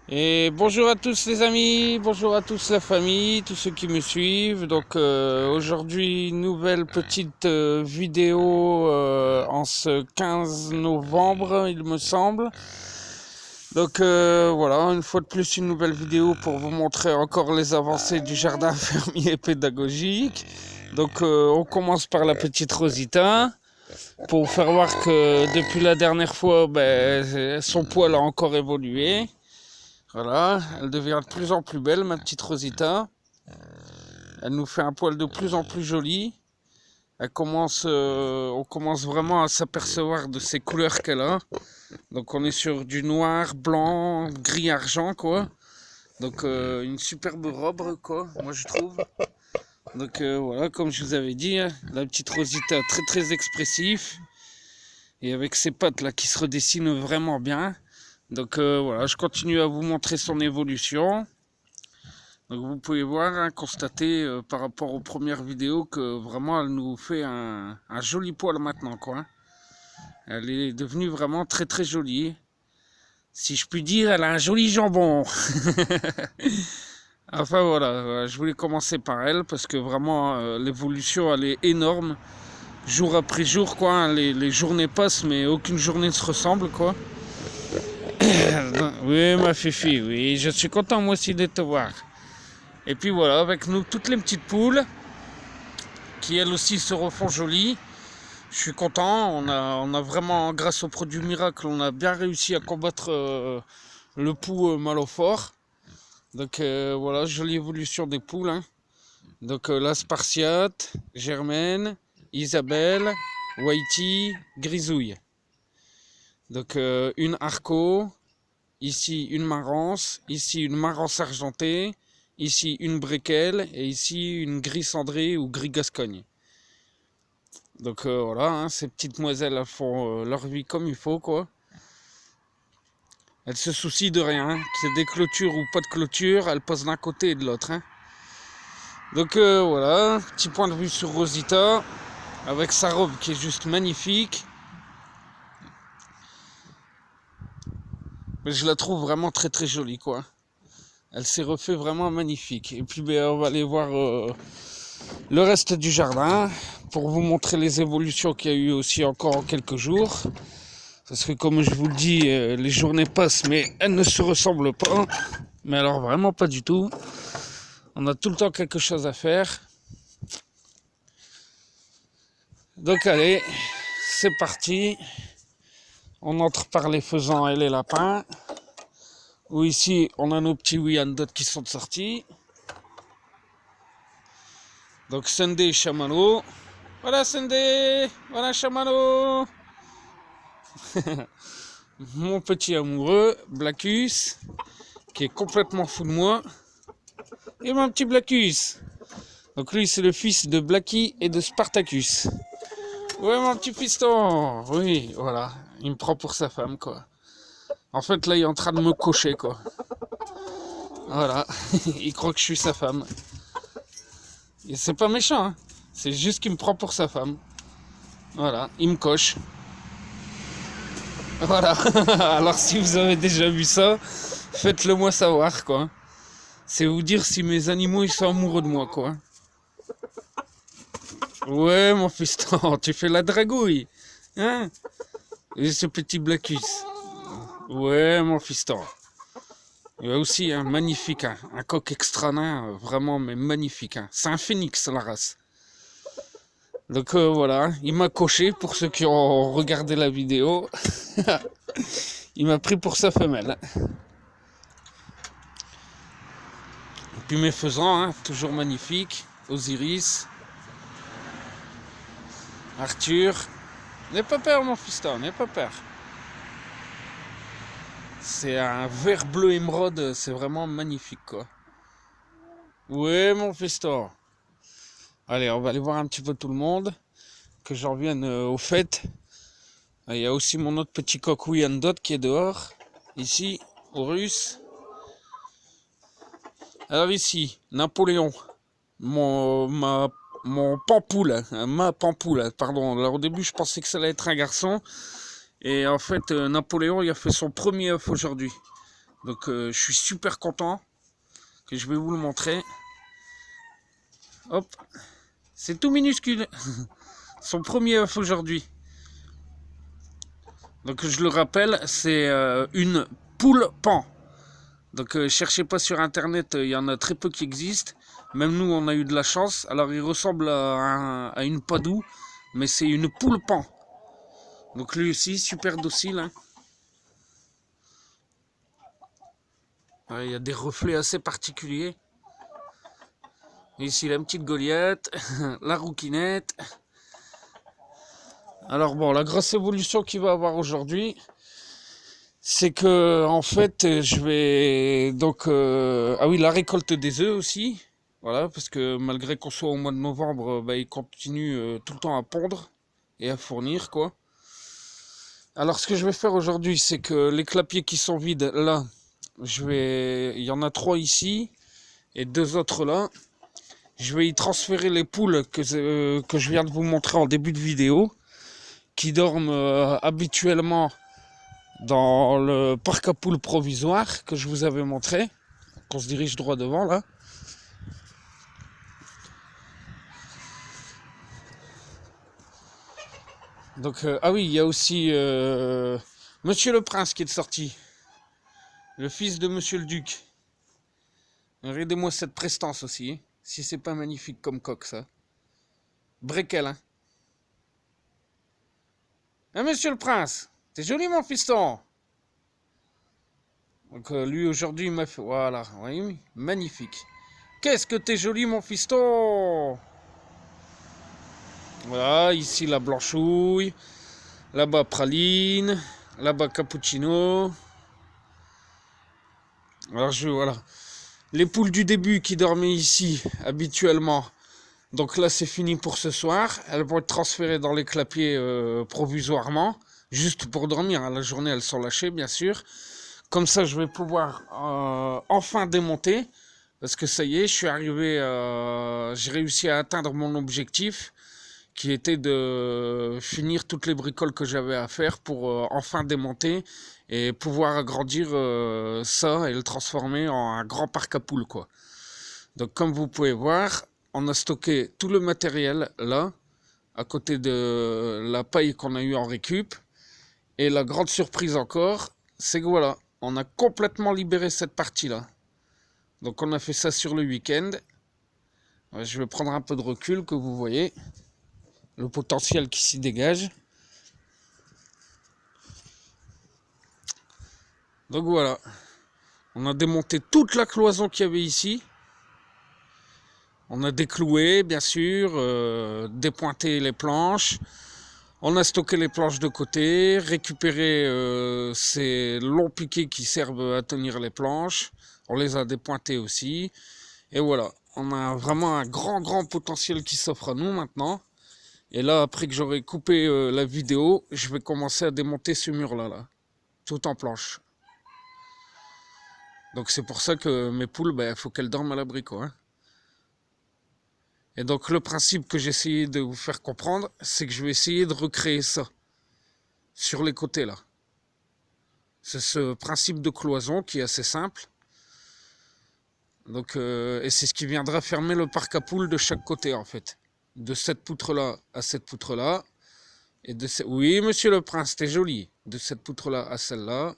Et bonjour à tous les amis, bonjour à tous la famille, tous ceux qui me suivent. Donc aujourd'hui, nouvelle petite vidéo en ce 15 novembre, il me semble. Donc voilà, une fois de plus, une nouvelle vidéo pour vous montrer encore les avancées du jardin fermier pédagogique. Donc on commence par la petite Rosita, pour vous faire voir que depuis la dernière fois, son poil a encore évolué. Voilà, elle devient de plus en plus belle, ma petite Rosita. Elle nous fait un poil de plus en plus joli. On commence vraiment à s'apercevoir de ces couleurs qu'elle a. Donc on est sur du noir, blanc, gris, argent, quoi. Donc une superbe robe, quoi, moi je trouve. Donc voilà, comme je vous avais dit, hein, la petite Rosita très très expressif. Et avec ses pattes là qui se redessinent vraiment bien. Donc voilà, je continue à vous montrer son évolution. Donc vous pouvez voir, hein, constater par rapport aux premières vidéos que vraiment elle nous fait un joli poil maintenant, quoi. Elle est devenue vraiment très très jolie. Si je puis dire, elle a un joli jambon. Enfin voilà, je voulais commencer par elle parce que vraiment l'évolution elle est énorme. Jour après jour, quoi, hein, les journées passent mais aucune journée ne se ressemble, quoi. Oui, ma fifi, oui, je suis content moi aussi de te voir. Et puis voilà, avec nous toutes les petites poules qui elles aussi se refont jolies. Je suis content, on a vraiment, grâce au produit miracle, on a bien réussi à combattre le pouls mal au fort. Donc voilà, jolie évolution des poules, hein. Donc la Spartiate, Germaine, Isabelle, Whitey, Grisouille. Donc une Arco, ici une Marance, ici une Marance argentée, ici une Bréquelle et ici une Gris cendrée ou Gris Gascogne. Donc voilà, hein, ces petites demoiselles elles font leur vie comme il faut, quoi. Elles se soucient de rien, hein. C'est des clôtures ou pas de clôture, elles passent d'un côté et de l'autre, hein. Donc voilà, petit point de vue sur Rosita, avec sa robe qui est juste magnifique. Mais je la trouve vraiment très très jolie, quoi. Elle s'est refait vraiment magnifique. Et puis on va aller voir le reste du jardin pour vous montrer les évolutions qu'il y a eu aussi encore en quelques jours. Parce que comme je vous le dis, les journées passent mais elles ne se ressemblent pas. Mais alors vraiment pas du tout. On a tout le temps quelque chose à faire. Donc allez, c'est parti. On entre par les faisans et les lapins. Où ici on a nos petits Wyandottes qui sont sortis. Donc Sunday et Chamallow. Voilà Sunday, voilà Chamallow. Mon petit amoureux, Blackus, qui est complètement fou de moi. Et mon petit Blackus. Donc lui c'est le fils de Blacky et de Spartacus. Ouais mon petit fiston. Oui, voilà. Il me prend pour sa femme, quoi. En fait là il est en train de me cocher, quoi. Voilà. Il croit que je suis sa femme. Et c'est pas méchant, hein. C'est juste qu'il me prend pour sa femme. Voilà, il me coche. Voilà. Alors si vous avez déjà vu ça, faites-le moi savoir, quoi. C'est vous dire si mes animaux ils sont amoureux de moi, quoi. Ouais mon fiston, tu fais la dragouille. Hein? Et ce petit Blackus. Ouais mon fiston. Il y a aussi un magnifique, hein, un coq extra nain, vraiment mais magnifique, hein. C'est un phénix la race. Donc voilà, il m'a coché pour ceux qui ont regardé la vidéo. Il m'a pris pour sa femelle. Et puis mes faisans, hein, toujours magnifiques. Osiris, Arthur. N'aie pas peur mon fiston, n'aie pas peur. C'est un vert bleu émeraude, c'est vraiment magnifique, quoi. Ouais mon fiston. Allez, on va aller voir un petit peu tout le monde. Que j'en revienne au fait. Il y a aussi mon autre petit coq Wyandotte qui est dehors. Ici, au russe. Alors ici, Napoléon. Mon pampoule. Ma pampoule, pardon. Alors au début, je pensais que ça allait être un garçon. Et en fait, Napoléon, il a fait son premier œuf aujourd'hui. Donc je suis super content que je vais vous le montrer. Hop, c'est tout minuscule. Son premier œuf aujourd'hui. Donc je le rappelle, c'est une poule pan. Donc cherchez pas sur internet, il y en a très peu qui existent. Même nous on a eu de la chance. Alors il ressemble à une padoue, mais c'est une poule pan. Donc lui aussi super docile. Hein. Il y a des reflets assez particuliers. Ici la petite Goliath, la rouquinette. Alors bon, la grosse évolution qu'il va avoir aujourd'hui, c'est que en fait je vais donc ah oui, la récolte des œufs aussi. Voilà, parce que malgré qu'on soit au mois de novembre, bah, il continue tout le temps à pondre et à fournir quoi. Alors ce que je vais faire aujourd'hui, c'est que les clapiers qui sont vides là, il y en a 3 ici et 2 autres là. Je vais y transférer les poules que je viens de vous montrer en début de vidéo, qui dorment habituellement dans le parc à poules provisoire que je vous avais montré. On se dirige droit devant là. Donc ah oui, il y a aussi Monsieur le Prince qui est sorti, le fils de Monsieur le Duc. Regardez-moi cette prestance aussi, hein, si c'est pas magnifique comme coq ça. Breckel, hein. Ah, Monsieur le Prince, t'es joli mon fiston. Donc lui aujourd'hui il m'a fait, voilà, oui, magnifique. Qu'est-ce que t'es joli mon fiston. Voilà, ici la blanchouille, là-bas praline, là-bas cappuccino. Alors voilà, les poules du début qui dormaient ici habituellement. Donc là c'est fini pour ce soir. Elles vont être transférées dans les clapiers provisoirement, juste pour dormir. La journée elles sont lâchées bien sûr. Comme ça je vais pouvoir enfin démonter. Parce que ça y est, je suis arrivé, j'ai réussi à atteindre mon objectif, qui était de finir toutes les bricoles que j'avais à faire pour enfin démonter et pouvoir agrandir ça et le transformer en un grand parc à poules, quoi. Donc comme vous pouvez voir, on a stocké tout le matériel là, à côté de la paille qu'on a eu en récup. Et la grande surprise encore, c'est que voilà, on a complètement libéré cette partie-là. Donc on a fait ça sur le week-end. Je vais prendre un peu de recul, que vous voyez le potentiel qui s'y dégage. Donc voilà, on a démonté toute la cloison qu'il y avait ici. On a décloué bien sûr, dépointé les planches. On a stocké les planches de côté, récupéré ces longs piquets qui servent à tenir les planches. On les a dépointés aussi. Et voilà, on a vraiment un grand potentiel qui s'offre à nous maintenant. Et là, après que j'aurai coupé la vidéo, je vais commencer à démonter ce mur-là, là, tout en planche. Donc c'est pour ça que mes poules, il faut qu'elles dorment à l'abri, quoi. Hein. Et donc le principe que j'ai essayé de vous faire comprendre, c'est que je vais essayer de recréer ça sur les côtés, là. C'est ce principe de cloison qui est assez simple. Donc, et c'est ce qui viendra fermer le parc à poules de chaque côté, en fait. De cette poutre-là à cette poutre-là. Et de oui, monsieur le prince, t'es joli. De cette poutre-là à celle-là.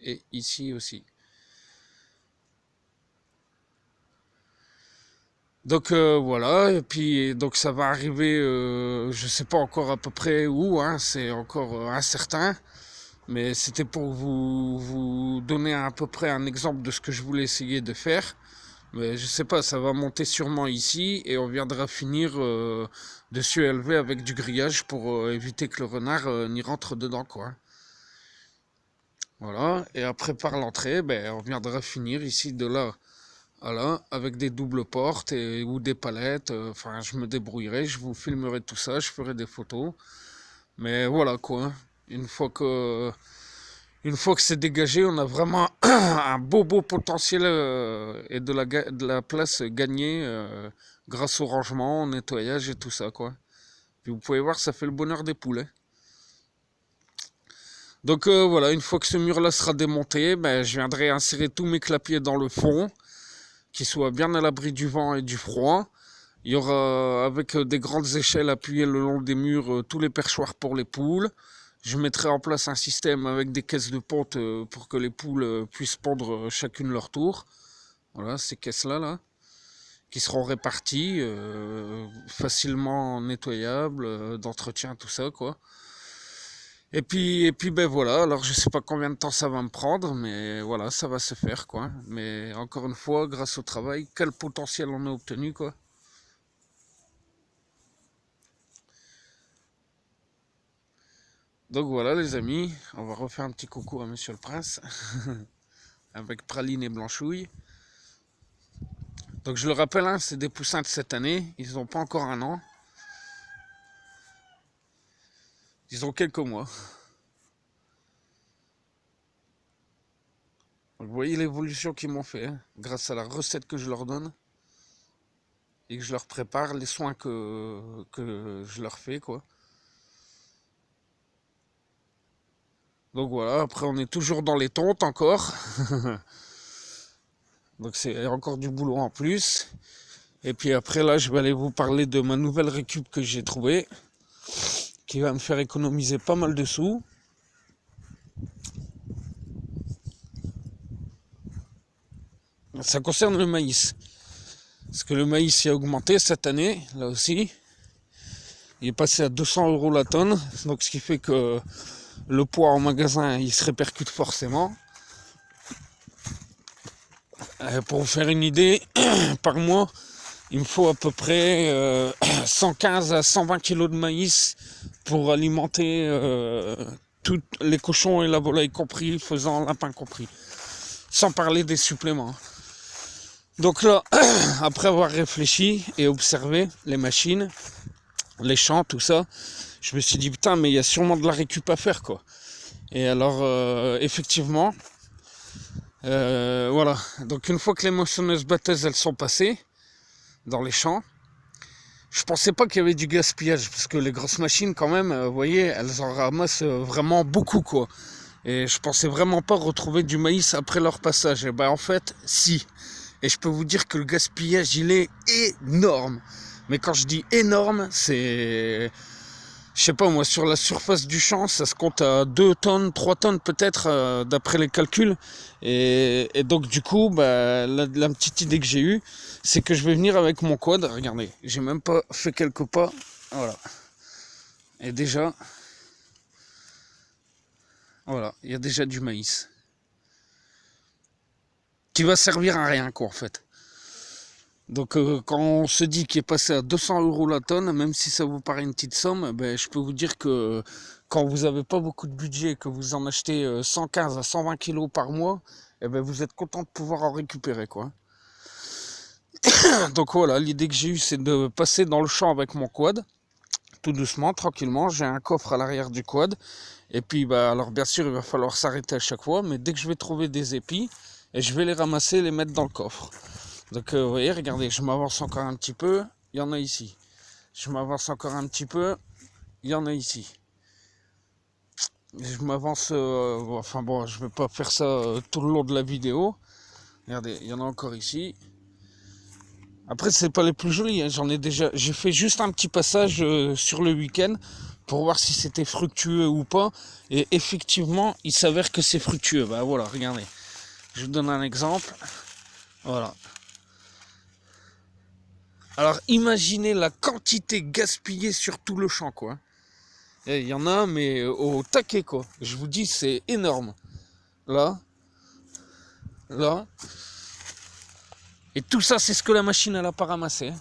Et ici aussi. Donc voilà, et puis donc ça va arriver, je sais pas encore à peu près où, hein, c'est encore incertain. Mais c'était pour vous donner à peu près un exemple de ce que je voulais essayer de faire. Mais je sais pas, ça va monter sûrement ici et on viendra finir dessus élevé avec du grillage pour éviter que le renard n'y rentre dedans, quoi. Voilà, et après par l'entrée, on viendra finir ici de là à là avec des doubles portes ou des palettes. Enfin, je me débrouillerai, je vous filmerai tout ça, je ferai des photos. Mais voilà quoi, une fois que c'est dégagé, on a vraiment un beau potentiel et de la place gagnée grâce au rangement, au nettoyage et tout ça, quoi. Puis vous pouvez voir, ça fait le bonheur des poules. Hein. Donc voilà, une fois que ce mur-là sera démonté, ben, je viendrai insérer tous mes clapiers dans le fond, qui soient bien à l'abri du vent et du froid. Il y aura, avec des grandes échelles appuyées le long des murs, tous les perchoirs pour les poules. Je mettrai en place un système avec des caisses de ponte pour que les poules puissent pondre chacune leur tour. Voilà, ces caisses-là, là, qui seront réparties, facilement nettoyables, d'entretien, tout ça, quoi. Et puis ben voilà, alors je sais pas combien de temps ça va me prendre, mais voilà, ça va se faire, quoi. Mais encore une fois, grâce au travail, quel potentiel on a obtenu, quoi. Donc voilà les amis, on va refaire un petit coucou à Monsieur le Prince, avec Praline et Blanchouille. Donc je le rappelle, hein, c'est des poussins de cette année, ils n'ont pas encore un an. Ils ont quelques mois. Donc vous voyez l'évolution qu'ils m'ont fait, hein, grâce à la recette que je leur donne. Et que je leur prépare, les soins que je leur fais, quoi. Donc voilà, après on est toujours dans les tontes encore. Donc c'est encore du boulot en plus. Et puis après là, je vais aller vous parler de ma nouvelle récup que j'ai trouvée, qui va me faire économiser pas mal de sous. Ça concerne le maïs. Parce que le maïs a augmenté cette année, là aussi. Il est passé à 200 € la tonne. Donc ce qui fait que le poids en magasin, il se répercute forcément. Pour vous faire une idée, par mois, il me faut à peu près 115 à 120 kg de maïs pour alimenter tous les cochons et la volaille compris, faisant lapin compris. Sans parler des suppléments. Donc là, après avoir réfléchi et observé les machines, les champs, tout ça, je me suis dit putain, mais il y a sûrement de la récup à faire, quoi. Et alors, effectivement, voilà. Donc une fois que les moissonneuses batteuses elles sont passées dans les champs, je pensais pas qu'il y avait du gaspillage parce que les grosses machines quand même, vous voyez, elles en ramassent vraiment beaucoup, quoi. Et je pensais vraiment pas retrouver du maïs après leur passage. Et ben en fait, si. Et je peux vous dire que le gaspillage il est énorme. Mais quand je dis énorme, c'est, je sais pas moi, sur la surface du champ, ça se compte à 2 tonnes, 3 tonnes peut-être, d'après les calculs. Et donc du coup, bah, la petite idée que j'ai eue, c'est que je vais venir avec mon quad. Regardez, j'ai même pas fait quelques pas. Voilà. Et déjà, voilà, il y a déjà du maïs. Qui va servir à rien, quoi, en fait. Donc quand on se dit qu'il est passé à 200 € la tonne, même si ça vous paraît une petite somme, ben, je peux vous dire que quand vous n'avez pas beaucoup de budget, que vous en achetez 115 à 120 kg par mois, eh ben, vous êtes content de pouvoir en récupérer, quoi. Donc voilà, l'idée que j'ai eue, c'est de passer dans le champ avec mon quad, tout doucement, tranquillement. J'ai un coffre à l'arrière du quad. Et puis, bah, alors bien sûr, il va falloir s'arrêter à chaque fois, mais dès que je vais trouver des épis, et je vais les ramasser, les mettre dans le coffre. Donc vous voyez, regardez, je m'avance encore un petit peu, il y en a ici. Je m'avance encore un petit peu, il y en a ici. Je m'avance, enfin bon, je vais pas faire ça tout le long de la vidéo. Regardez, il y en a encore ici. Après, c'est pas les plus jolis, hein. J'en ai déjà, j'ai fait juste un petit passage sur le week-end pour voir si c'était fructueux ou pas. Et effectivement, il s'avère que c'est fructueux. Bah voilà, regardez. Je vous donne un exemple. Voilà. Alors imaginez la quantité gaspillée sur tout le champ, quoi. Il y en a, mais au taquet, quoi. Je vous dis, c'est énorme. Là. Là. Et tout ça, c'est ce que la machine, elle a pas ramassé.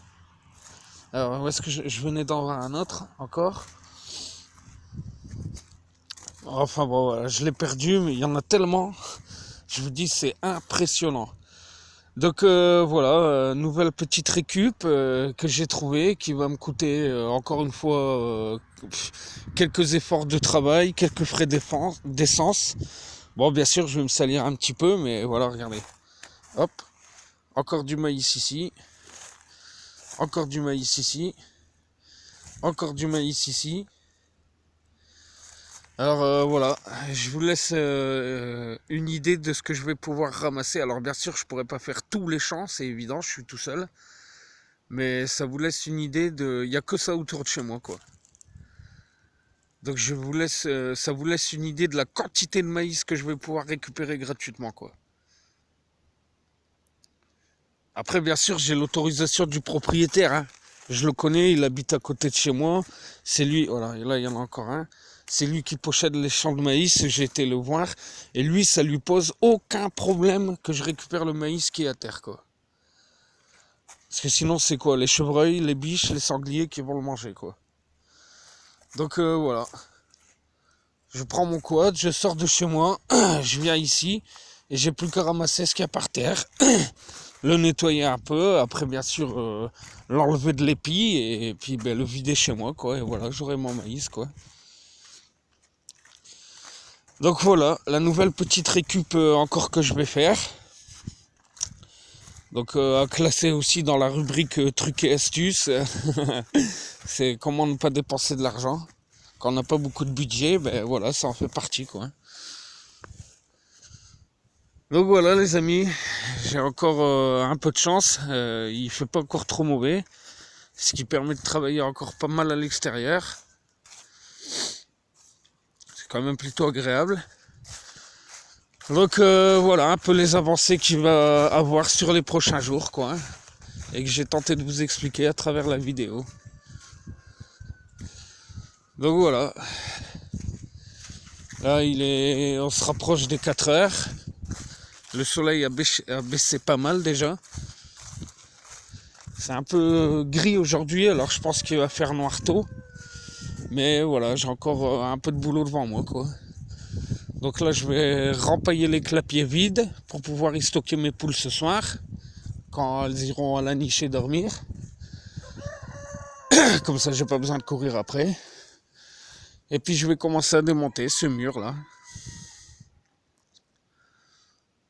Alors, où est-ce que je venais d'en voir un autre, encore. Enfin bon, voilà, je l'ai perdu, mais il y en a tellement. Je vous dis, c'est impressionnant. Donc voilà, nouvelle petite récup que j'ai trouvée, qui va me coûter encore une fois quelques efforts de travail, quelques frais d'essence. Bon, bien sûr, je vais me salir un petit peu, mais voilà, regardez. Hop, encore du maïs ici, encore du maïs ici, encore du maïs ici. Alors voilà, je vous laisse une idée de ce que je vais pouvoir ramasser. Alors bien sûr, je pourrais pas faire tous les champs, c'est évident, je suis tout seul. Mais ça vous laisse une idée de... Il n'y a que ça autour de chez moi, quoi. Donc je vous laisse, ça vous laisse une idée de la quantité de maïs que je vais pouvoir récupérer gratuitement, quoi. Après, bien sûr, j'ai l'autorisation du propriétaire, hein. Je le connais, il habite à côté de chez moi. C'est lui, voilà, et là il y en a encore un. C'est lui qui possède les champs de maïs, j'ai été le voir. Et lui, ça lui pose aucun problème que je récupère le maïs qui est à terre, quoi. Parce que sinon, c'est quoi? Les chevreuils, les biches, les sangliers qui vont le manger, quoi. Donc voilà. Je prends mon quad, je sors de chez moi, je viens ici, et j'ai plus qu'à ramasser ce qu'il y a par terre. Le nettoyer un peu, après bien sûr l'enlever de l'épi et puis ben, le vider chez moi, quoi. Et voilà, j'aurai mon maïs, quoi. Donc voilà, la nouvelle petite récup encore que je vais faire. Donc à classer aussi dans la rubrique trucs et astuces. C'est comment ne pas dépenser de l'argent. Quand on n'a pas beaucoup de budget, ben voilà, ça en fait partie, quoi. Donc voilà les amis, j'ai encore un peu de chance, il fait pas encore trop mauvais, ce qui permet de travailler encore pas mal à l'extérieur. C'est quand même plutôt agréable. Donc voilà un peu les avancées qu'il va avoir sur les prochains jours, quoi, hein, et que j'ai tenté de vous expliquer à travers la vidéo. Donc voilà, là on se rapproche des 4 heures. Le soleil a baissé pas mal déjà. C'est un peu gris aujourd'hui, alors je pense qu'il va faire noir tôt. Mais voilà, j'ai encore un peu de boulot devant moi, quoi. Donc là, je vais rempailler les clapiers vides pour pouvoir y stocker mes poules ce soir, quand elles iront à la niche et dormir. Comme ça, j'ai pas besoin de courir après. Et puis, je vais commencer à démonter ce mur-là.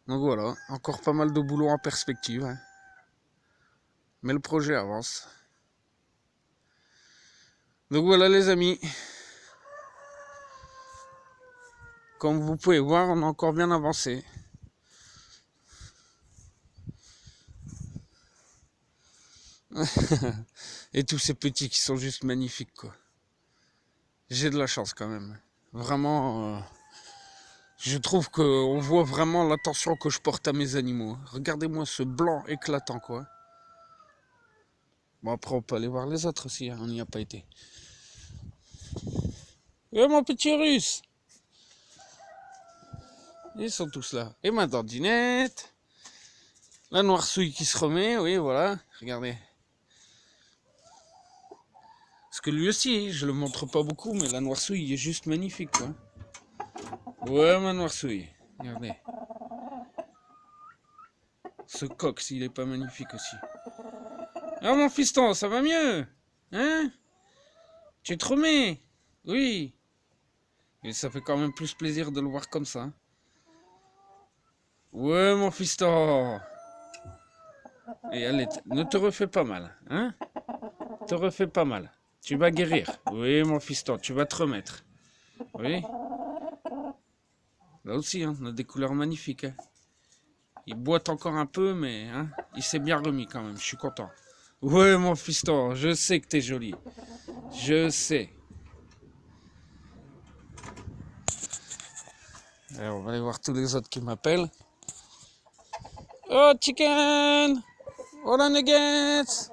Donc voilà, encore pas mal de boulot en perspective, hein. Mais le projet avance. Donc voilà les amis. Comme vous pouvez voir, on a encore bien avancé. Et tous ces petits qui sont juste magnifiques, quoi. J'ai de la chance quand même. Vraiment, je trouve qu'on voit vraiment l'attention que je porte à mes animaux. Regardez-moi ce blanc éclatant, quoi. Bon, après, on peut aller voir les autres aussi, hein. On n'y a pas été. Et mon petit russe! Ils sont tous là. Et ma dandinette. La noircouille qui se remet, oui, voilà. Regardez. Parce que lui aussi, je le montre pas beaucoup, mais la noircouille est juste magnifique, quoi. Ouais, ma noircouille. Regardez. Ce coq, il est pas magnifique aussi. Ah, mon fiston, ça va mieux? Hein? Tu te remets? Oui. Et ça fait quand même plus plaisir de le voir comme ça. Ouais, mon fiston. Et allez, ne te refais pas mal, hein? Te refais pas mal. Tu vas guérir. Oui, mon fiston, tu vas te remettre. Oui. Là aussi, hein, on a des couleurs magnifiques, hein. Il boite encore un peu, mais hein, il s'est bien remis quand même, je suis content. Ouais, mon fiston, je sais que t'es joli. Je sais. Alors, on va aller voir tous les autres qui m'appellent. Oh, chicken! Hola, nuggets!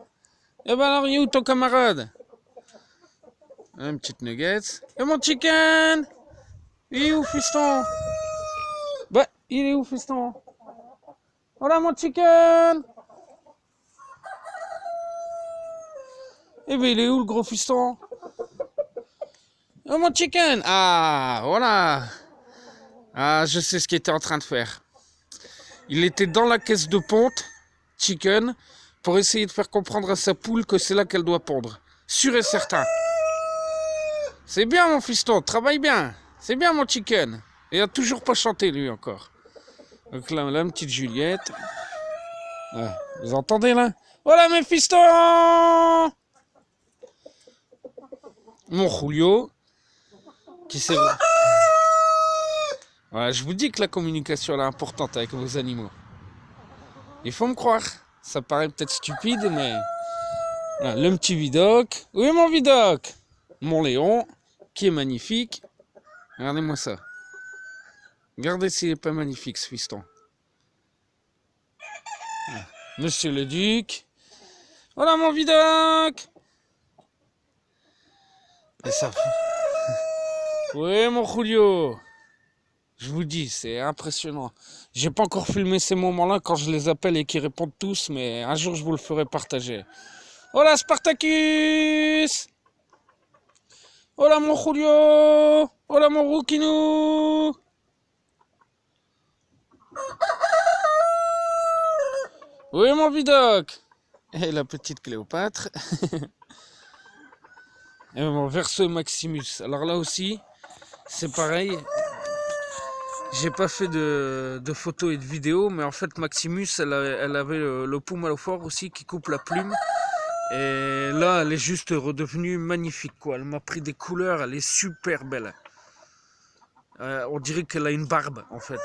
Eh ben alors, il est où ton camarade? Un petit nuggets. Et mon chicken! Il est où, fiston? Bah, il est où, fiston? Hola, mon chicken! Eh ben, il est où, le gros fiston? Oh, mon chicken! Ah, voilà! Ah, je sais ce qu'il était en train de faire. Il était dans la caisse de ponte, chicken, pour essayer de faire comprendre à sa poule que c'est là qu'elle doit pondre. Sûr et certain. C'est bien, mon fiston, travaille bien. C'est bien, mon chicken. Il a toujours pas chanté, lui, encore. Donc là, une petite Juliette. Ouais, vous entendez, là? Voilà, mes fistons! Mon Julio, qui s'est... Voilà, je vous dis que la communication elle est importante avec vos animaux. Il faut me croire. Ça paraît peut-être stupide, mais... Voilà, le petit Vidocq. Où est mon Vidocq? Mon Léon, qui est magnifique. Regardez-moi ça. Regardez s'il n'est pas magnifique, ce fiston. Voilà. Monsieur le Duc. Voilà mon Vidocq. Et ça... Oui, mon Julio. Je vous dis, c'est impressionnant. J'ai pas encore filmé ces moments-là quand je les appelle et qu'ils répondent tous, mais un jour je vous le ferai partager. Hola Spartacus! Hola mon Julio! Hola mon Rouquinou! Oui mon Vidocq! Et la petite Cléopâtre. Et mon Verso Maximus. Alors là aussi, c'est pareil. J'ai pas fait de photos et de vidéos, mais en fait Maximus, elle avait le Pumalophore aussi qui coupe la plume. Et là, elle est juste redevenue magnifique, quoi. Elle m'a pris des couleurs, elle est super belle. On dirait qu'elle a une barbe, en fait.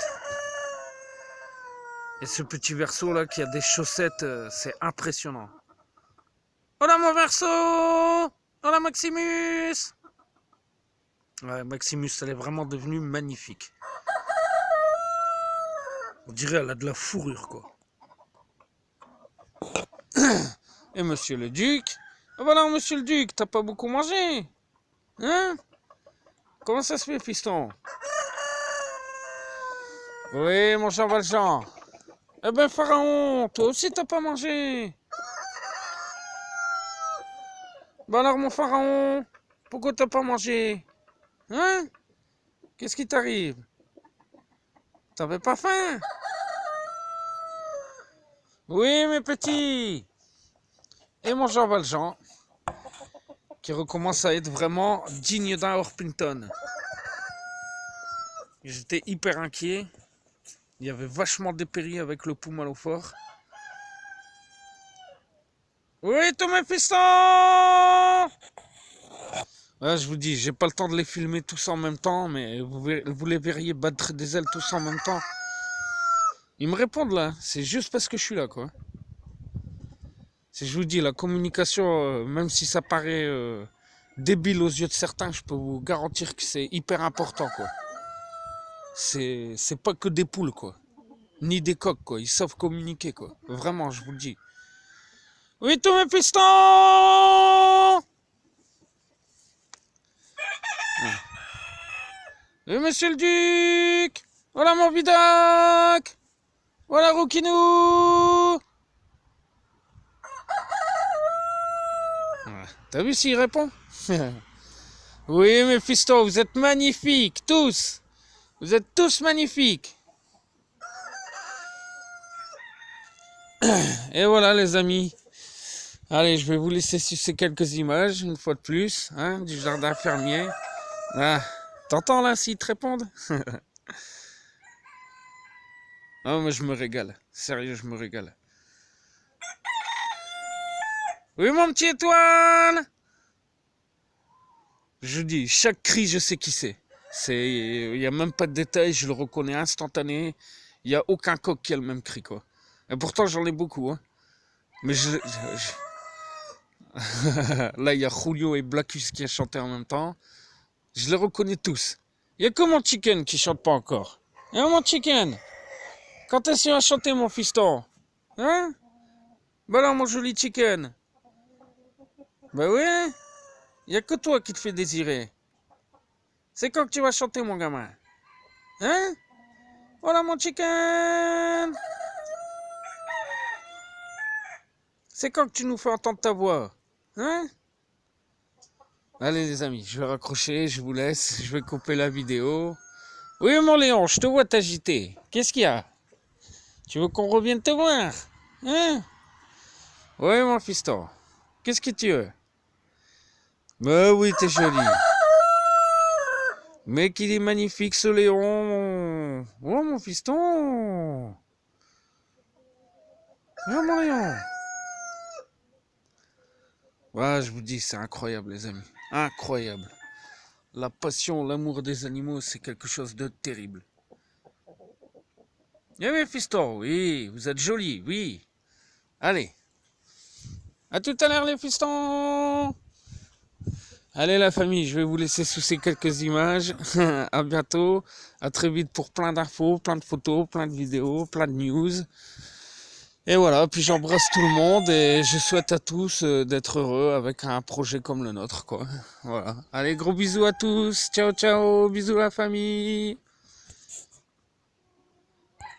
Et ce petit verso là qui a des chaussettes, c'est impressionnant. Hola mon Verso! Hola Maximus! Ouais, Maximus, elle est vraiment devenue magnifique. On dirait qu'elle a de la fourrure, quoi. Et monsieur le Duc? Ah voilà, monsieur le Duc, t'as pas beaucoup mangé? Hein? Comment ça se fait, fiston? Oui, mon Jean Valjean. Eh ben, Pharaon, toi aussi t'as pas mangé? Bah alors, mon Pharaon, pourquoi t'as pas mangé? Hein? Qu'est-ce qui t'arrive? T'avais pas faim? Oui, mes petits. Et mon Jean Valjean, qui recommence à être vraiment digne d'un Orpington. J'étais hyper inquiet. Il y avait vachement dépéri avec le Pumalophore. Oui, tous mes fistons! Ouais, je vous dis, j'ai pas le temps de les filmer tous en même temps, mais vous les verriez battre des ailes tous en même temps. Ils me répondent là, c'est juste parce que je suis là, quoi. Si je vous dis, la communication, même si ça paraît débile aux yeux de certains, je peux vous garantir que c'est hyper important, quoi. C'est pas que des poules, quoi. Ni des coqs, quoi. Ils savent communiquer, quoi. Vraiment, je vous le dis. Oui, tous mes pistons! Oui, monsieur le Duc! Voilà mon Vidocq! Voilà Rouquinou! Voilà. T'as vu s'il répond? Oui, mes fistons, vous êtes magnifiques, tous! Vous êtes tous magnifiques! Et voilà, les amis. Allez, je vais vous laisser sur ces quelques images, une fois de plus, hein, du jardin fermier. Ah, t'entends là, s'ils te répondent? Ah, moi, je me régale. Sérieux, je me régale. Oui, mon petit Étoile! Je dis, chaque cri, je sais qui c'est. Il n'y a même pas de détails, je le reconnais instantané. Il n'y a aucun coq qui a le même cri, quoi. Et pourtant, j'en ai beaucoup, hein. Mais là, il y a Julio et Blackus qui a chanté en même temps. Je les reconnais tous. Il n'y a que mon chicken qui chante pas encore. Hein, mon chicken? Quand est-ce qu'il va chanter, mon fiston? Hein? Bah alors, mon joli chicken. Bah oui. Il n'y a que toi qui te fais désirer. C'est quand que tu vas chanter, mon gamin? Hein? Voilà, mon chicken. C'est quand que tu nous fais entendre ta voix? Hein? Allez, les amis, je vais raccrocher, je vous laisse, je vais couper la vidéo. Oui, mon Léon, je te vois t'agiter. Qu'est-ce qu'il y a? Tu veux qu'on revienne te voir? Hein? Oui, mon fiston. Qu'est-ce que tu veux? Bah oui, t'es joli. Mais qu'il est magnifique, ce Léon. Oh, mon fiston. Oh, mon Léon. Ouais, je vous dis, c'est incroyable, les amis. Incroyable. La passion, l'amour des animaux, c'est quelque chose de terrible. Eh oui, fiston, oui, vous êtes jolis, oui. Allez, à tout à l'heure les fistons. Allez la famille, je vais vous laisser sous ces quelques images. À bientôt, à très vite pour plein d'infos, plein de photos, plein de vidéos, plein de news. Et voilà, puis j'embrasse tout le monde et je souhaite à tous d'être heureux avec un projet comme le nôtre, quoi. Voilà. Allez, gros bisous à tous. Ciao, ciao. Bisous la famille.